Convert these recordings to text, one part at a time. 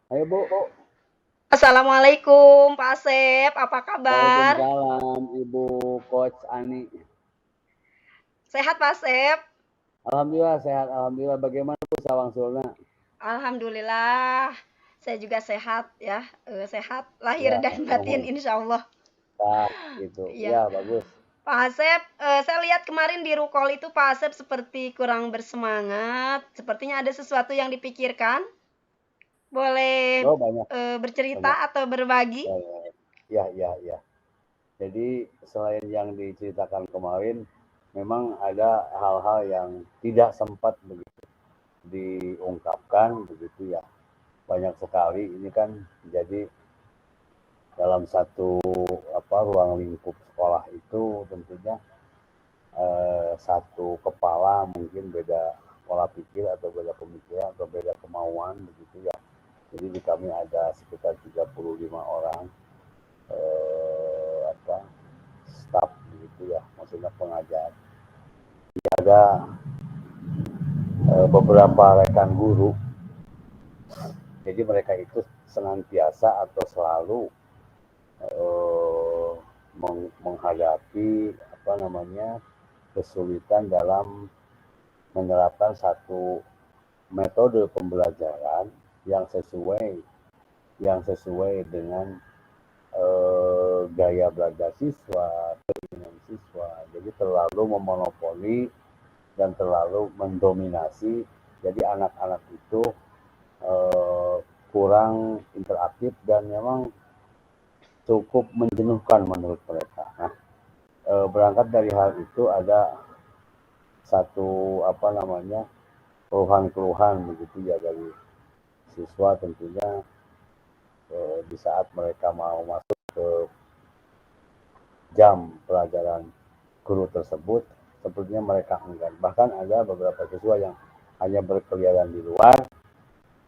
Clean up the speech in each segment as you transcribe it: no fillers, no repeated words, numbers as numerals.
Ayo Bu. Assalamualaikum Pak Asep, apa kabar? Waalaikumsalam Ibu Coach Ani. Sehat Pak Asep? Alhamdulillah sehat, alhamdulillah. Bagaimana Bu Sawang Sulna? Alhamdulillah, saya juga sehat ya, sehat lahir Ya, dan batin insya Allah. nah, gitu. Iya, Ya, bagus. Pak Asep, saya lihat kemarin di Rukol itu Pak Asep seperti kurang bersemangat, sepertinya ada sesuatu yang dipikirkan. Boleh Oh, banyak, bercerita banyak. atau berbagi? Ya, ya, ya, ya, ya. Jadi selain yang diceritakan kemarin, memang ada hal-hal yang tidak sempat begitu diungkapkan begitu ya. Banyak sekali ini kan jadi dalam satu ruang lingkup sekolah itu tentunya satu kepala mungkin beda pola pikir atau beda pemikiran atau beda kemauan begitu ya. Jadi di kami ada sekitar 35 orang staff begitu ya, maksudnya pengajar. Ada beberapa rekan guru. Jadi mereka itu senantiasa atau selalu menghadapi kesulitan dalam menerapkan satu metode pembelajaran yang sesuai dengan gaya belajar siswa, keinginan siswa. Jadi terlalu memonopoli dan terlalu mendominasi. Jadi anak-anak itu kurang interaktif dan memang cukup menjenuhkan menurut mereka. Nah, berangkat dari hal itu ada satu keluhan-keluhan begitu ya dari siswa tentunya di saat mereka mau masuk ke jam pelajaran guru tersebut sepertinya mereka enggan. Bahkan ada beberapa siswa yang hanya berkeliaran di luar,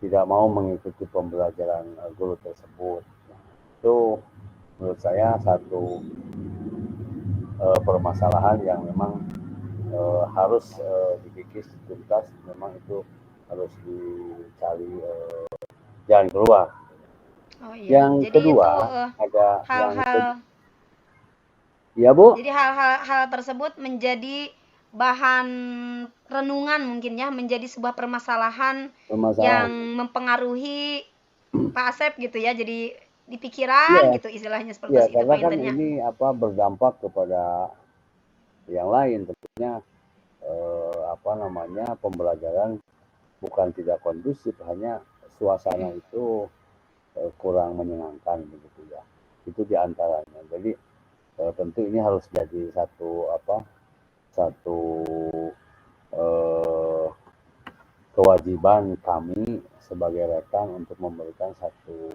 tidak mau mengikuti pembelajaran guru tersebut. Itu menurut saya satu permasalahan yang memang harus dikikis tuntas, memang itu harus dicari jalan keluar. Oh iya, Yang jadi itu kedua ada yang hal-hal ya Bu. Jadi hal-hal tersebut menjadi bahan renungan mungkin ya, menjadi sebuah permasalahan yang Permasalahan. mempengaruhi Pak Asep gitu ya. Jadi di pikiran Iya, gitu istilahnya ya seperti itu karena kan pointernya. ini berdampak kepada yang lain tentunya pembelajaran bukan tidak kondusif, hanya suasana itu kurang menyenangkan begitu ya. Itu diantaranya. Jadi tentu ini harus jadi satu eh, kewajiban kami sebagai rekan untuk memberikan satu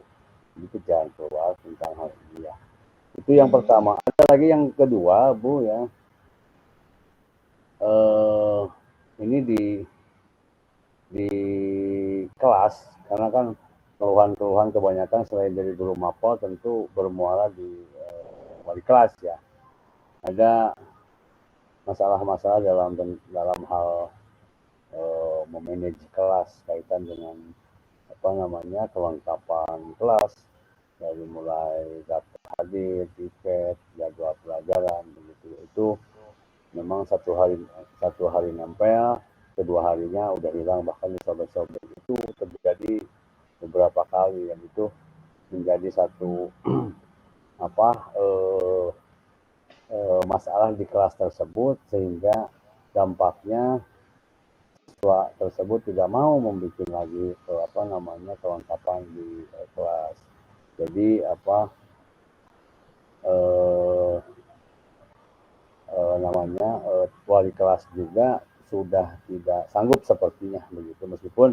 jalan keluar tentang hal ini ya. Itu yang pertama. Ada lagi yang kedua, Bu ya. Ini di kelas, karena kan keluhan-keluhan kebanyakan selain dari guru mapel tentu bermuara di wali kelas ya. Ada masalah-masalah dalam hal memanage kelas kaitan dengan kelengkapan kelas dari mulai daftar hadir, tiket, jadwal pelajaran begitu. Itu memang satu hari nempel, kedua harinya udah hilang, bahkan disobek-sobek. Itu terjadi beberapa kali, dan itu menjadi satu masalah di kelas tersebut, sehingga dampaknya siswa tersebut tidak mau membuat lagi kelengkapan di kelas. Jadi wali kelas juga sudah tidak sanggup sepertinya begitu, meskipun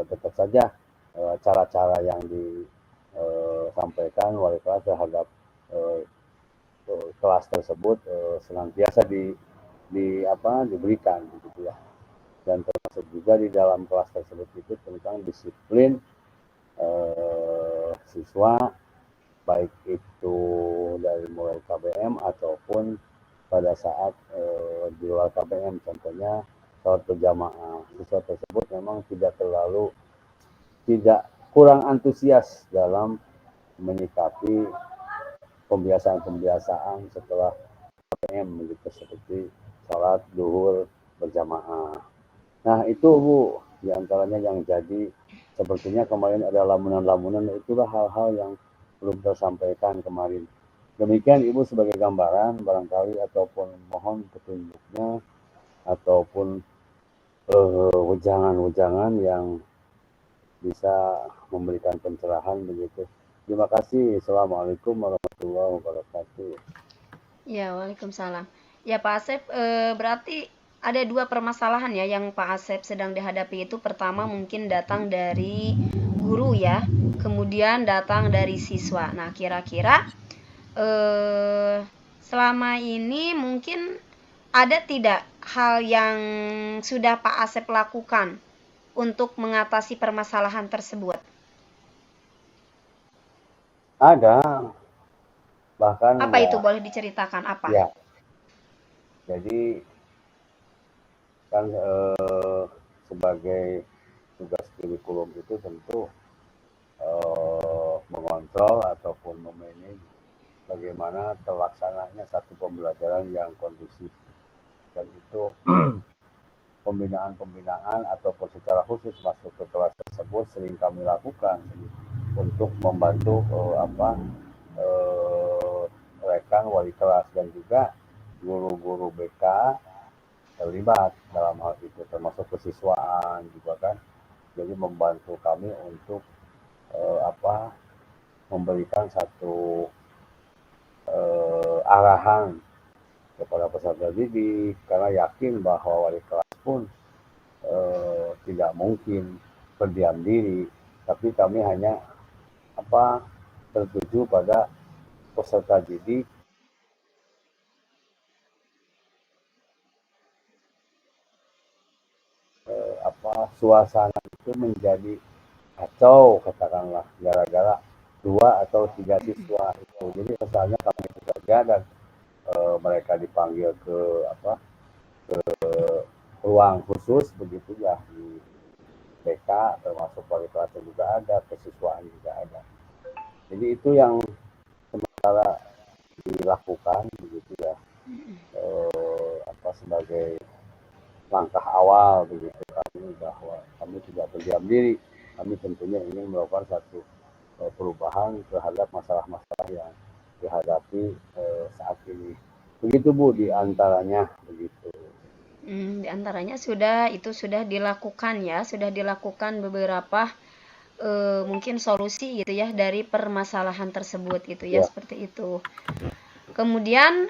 tetap saja cara-cara yang disampaikan wali kelas terhadap kelas tersebut senantiasa diberikan begitu ya. Dan termasuk juga di dalam kelas tersebut itu tentang disiplin siswa, baik itu dari mulai KBM ataupun pada saat di luar KBM, contohnya sholat berjamaah. Siswa tersebut memang kurang antusias dalam menyikapi pembiasaan setelah KBM begitu, seperti sholat duhur berjamaah. Nah itu Bu, diantaranya yang jadi sepertinya kemarin ada lamunan-lamunan, itulah hal-hal yang belum tersampaikan kemarin. Demikian Ibu sebagai gambaran barangkali, ataupun mohon petunjuknya, ataupun wejangan-wejangan yang bisa memberikan pencerahan begitu. Terima kasih. Assalamualaikum warahmatullahi wabarakatuh. Ya, waalaikumsalam. Ya, Pak Asep, berarti ada dua permasalahan ya yang Pak Asep sedang dihadapi. Itu pertama mungkin datang dari guru ya, kemudian datang dari siswa. Nah, kira-kira selama ini mungkin ada tidak hal yang sudah Pak Asep lakukan untuk mengatasi permasalahan tersebut? Ada, bahkan Apa ya, itu, boleh diceritakan apa? ya. Jadi kan sebagai tugas kurikulum itu tentu mengontrol ataupun memanage bagaimana terlaksananya satu pembelajaran yang kondusif, dan itu pembinaan ataupun secara khusus masuk ke kelas tersebut sering kami lakukan untuk membantu rekan wali kelas dan juga guru-guru BK terlibat dalam hal itu, termasuk kesiswaan juga kan. Jadi membantu kami untuk memberikan satu arahan kepada peserta didik, karena yakin bahwa wali kelas pun tidak mungkin berdiam diri, tapi kami hanya tertuju pada peserta didik suasana itu menjadi kacau, katakanlah gara-gara 2 atau 3 siswa itu. Jadi misalnya kami bekerja dan mereka dipanggil ke ruang khusus begitu ya, di BK termasuk wali kelasnya juga ada, kesiswaan juga ada. Jadi itu yang sementara dilakukan begitu ya, sebagai langkah awal begitu kami, bahwa kami tidak berdiam diri. Kami tentunya ingin melakukan satu perubahan terhadap masalah-masalah yang dihadapi saat ini. Begitu Bu, di antaranya begitu. Di antaranya sudah dilakukan ya, sudah dilakukan beberapa mungkin solusi gitu ya dari permasalahan tersebut gitu ya, seperti itu. Kemudian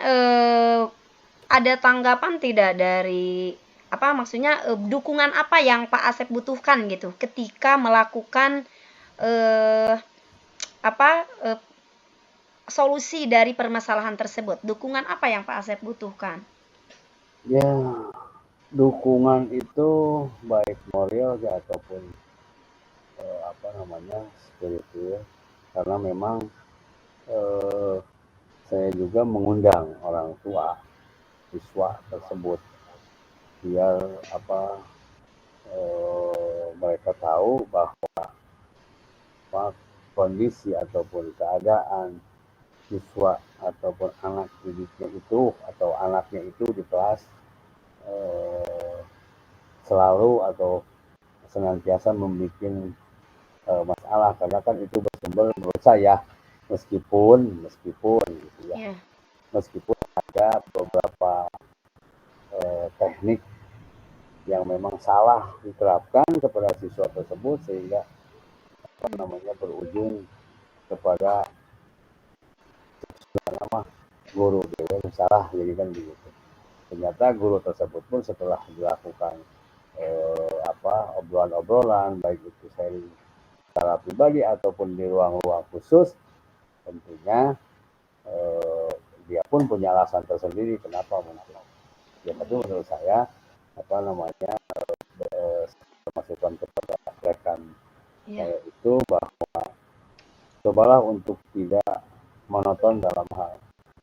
ada tanggapan tidak dari maksudnya dukungan apa yang Pak Asep butuhkan gitu ketika melakukan solusi dari permasalahan tersebut? Dukungan apa yang Pak Asep butuhkan? Ya, dukungan itu baik moral ya, ataupun spiritual, karena memang saya juga mengundang orang tua siswa tersebut biar kita tahu bahwa kondisi ataupun keadaan siswa ataupun anak didiknya itu atau anaknya itu di kelas selalu atau senantiasa membuat masalah, karena kan itu bersumber menurut saya meskipun gitu ya, meskipun ada beberapa teknik yang memang salah diterapkan kepada siswa tersebut sehingga berujung kepada guru yang salah, jadi kan begitu. Ternyata guru tersebut pun setelah dilakukan obrolan-obrolan, baik itu sharing secara pribadi ataupun di ruang-ruang khusus, tentunya dia pun punya alasan tersendiri kenapa mungkin. Ya, tapi menurut saya masukan kepada rekan saya itu bahwa cobalah untuk tidak monoton dalam hal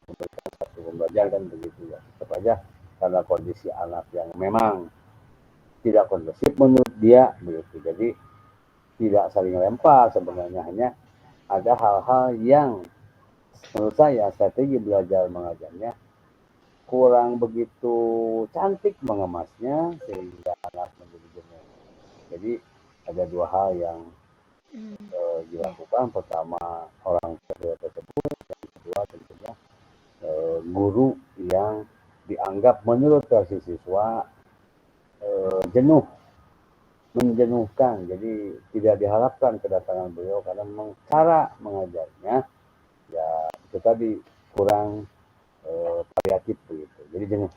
memberikan satu pembelajaran begitu ya. Tetap aja karena kondisi anak yang memang tidak kondusif menurut dia begitu. Jadi tidak saling lempar sebenarnya, hanya ada hal-hal yang menurut saya strategi belajar mengajarnya kurang begitu cantik mengemasnya sehingga anak menjadi jenuh. Jadi ada dua hal yang dilakukan. Pertama, orang tua tersebut, yang kedua tentunya guru yang dianggap menurut versi siswa jenuh, menjenuhkan. Jadi tidak diharapkan kedatangan beliau karena memang cara mengajarnya ya itu tadi kurang variatif begitu. Jadi jenuh.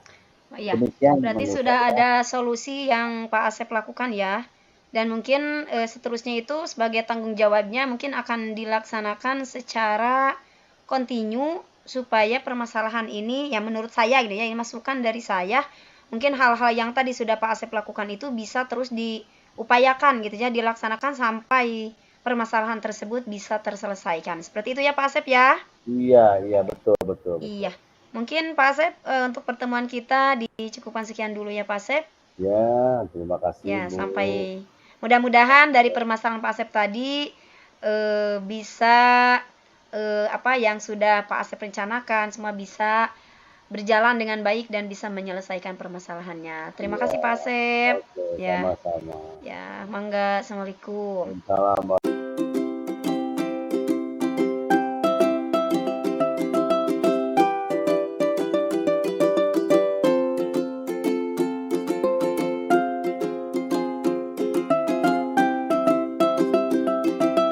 Ya, berarti sudah ada solusi yang Pak Asep lakukan ya. Dan mungkin seterusnya itu sebagai tanggung jawabnya mungkin akan dilaksanakan secara kontinu supaya permasalahan ini ya menurut saya gitu ya, ini masukan dari saya, mungkin hal-hal yang tadi sudah Pak Asep lakukan itu bisa terus diupayakan gitu ya, dilaksanakan sampai permasalahan tersebut bisa terselesaikan. Seperti itu ya Pak Asep ya? Iya, betul. Iya. Mungkin Pak Asep untuk pertemuan kita dicukupkan sekian dulu ya Pak Asep. Ya, terima kasih Ya, Bu. sampai mudah-mudahan dari permasalahan Pak Asep tadi bisa apa yang sudah Pak Asep rencanakan semua bisa berjalan dengan baik dan bisa menyelesaikan permasalahannya. Terima kasih Pak Asep. Oke, Ya. sama-sama. Ya, mangga. Assalamualaikum. Salam.